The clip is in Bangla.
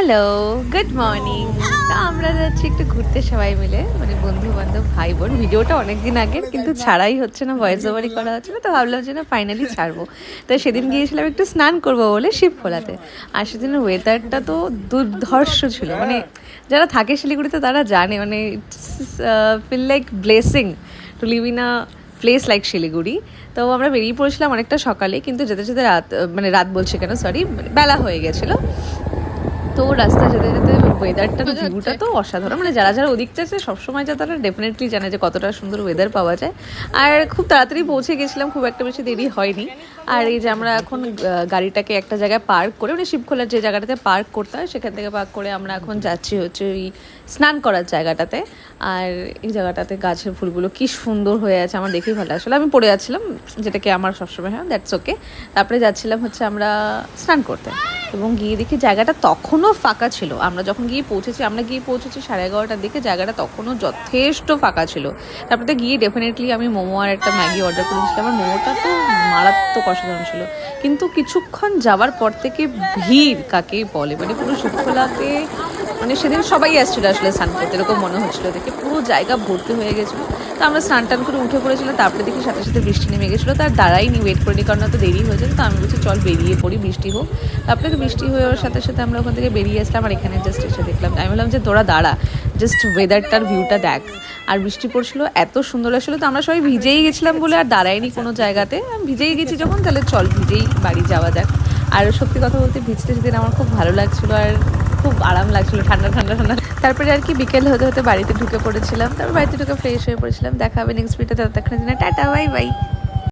Hello, good morning. তো আমরা যাচ্ছি একটু ঘুরতে সবাই মিলে, মানে বন্ধু বান্ধব ভাই বোন। ভিডিওটা অনেকদিন আগের, কিন্তু ছাড়াই হচ্ছে না, ভয়েস ওভারই করা হচ্ছে না। তো ভাবলাম যে না, ফাইনালি ছাড়বো। তো সেদিন গিয়েছিলাম একটু স্নান করবো বলে শিবখোলাতে। আর সেদিন ওয়েদারটা তো দুর্ধর্ষ ছিল, মানে যারা থাকে শিলিগুড়িতে তারা জানে, মানে it's feel like blessing to live in a place like Siliguri. তো আমরা বেরিয়ে পড়েছিলাম অনেকটা সকালে, কিন্তু যেতে যেতে রাত, মানে রাত বলছি কেন, সরি, বেলা হয়ে গেছিলো। তো রাস্তা যেতে যেতে ওয়েদারটা, ভিউটা তো অসাধারণ, মানে যারা যারা ওদিকটা আছে সবসময় যা, তারা ডেফিনেটলি জানে যে কতটা সুন্দর ওয়েদার পাওয়া যায়। আর খুব তাড়াতাড়ি পৌঁছে গেছিলাম, খুব একটা বেশি দেরি হয়নি। আর এই যে আমরা এখন গাড়িটাকে একটা জায়গায় পার্ক করে, মানে শিবখোলার যে জায়গাটাতে পার্ক করতে হয় সেখান থেকে পার্ক করে আমরা এখন যাচ্ছি হচ্ছে ওই স্নান করার জায়গাটাতে। আর এই জায়গাটাতে গাছের ফুলগুলো কি সুন্দর হয়ে আছে, আমার দেখেই ভালো। আসলে আমি পড়ে যাচ্ছিলাম, যেটাকে আমার সবসময় হয়, দ্যাটস ওকে। তারপরে যাচ্ছিলাম হচ্ছে আমরা স্নান করতে, এবং গিয়ে দেখি জায়গাটা তখনও ফাঁকা ছিল। আমরা যখন গিয়ে পৌঁছেছি, আমরা গিয়ে পৌঁছেছি 11:30টার দিকে, জায়গাটা তখনও যথেষ্ট ফাঁকা ছিল। তারপরে গিয়ে ডেফিনেটলি আমি মোমো আর একটা ম্যাগি অর্ডার করেছিলাম। আমার মোমোটা তো মারাত্মক অসাধারণ ছিল, কিন্তু কিছুক্ষণ যাওয়ার পর থেকে ভিড় কাকে বলে, মানে পুরো শিবখোলাতে, মানে সেদিন সবাই আসছিলো আসলে স্নান করতে, এরকম মনে হচ্ছিলো দেখে, পুরো জায়গা ভর্তি হয়ে গেছিলো। তো আমরা স্নান টান করে উঠে পড়েছিলাম, তারপরে দেখি সাথে সাথে বৃষ্টি নেমে গেছিলো। তার দাঁড়াইনি, ওয়েট করিনি, কারণ তো দেরি হয়ে যায়। তো আমি বলছি চল বেরিয়ে পড়ি, বৃষ্টি হোক। তারপরে বৃষ্টি হওয়ার সাথে সাথে আমরা ওখান থেকে বেরিয়ে আসলাম। আর এখানে জাস্ট এসে দেখলাম, আমি বললাম যে তোরা দাঁড়া, জাস্ট ওয়েদারটার ভিউটা দেখ। আর বৃষ্টি পড়ছিল, এত সুন্দর আসলে। তো আমরা সবাই ভিজেই গেছিলাম বলে আর দাঁড়াইনি কোনো জায়গাতে। আমি ভিজেই গেছি যখন, তাহলে চল ভিজেই বাড়ি যাওয়া যাক। আর সত্যি কথা বলতে ভিজতে সেদিন আমার খুব ভালো লাগছিলো, আর খুব আরাম লাগছিলো, ঠান্ডা ঠান্ডা ঠান্ডা। তারপরে আর কি বিকেল হতে হতে বাড়িতে ঢুকে পড়েছিলাম। তারপর বাড়িতে ঢুকে ফ্রেশ হয়ে পড়েছিলাম। দেখা হবে নেক্সট ভিডিওতে, ততক্ষণের জন্য টাটা, বাই বাই।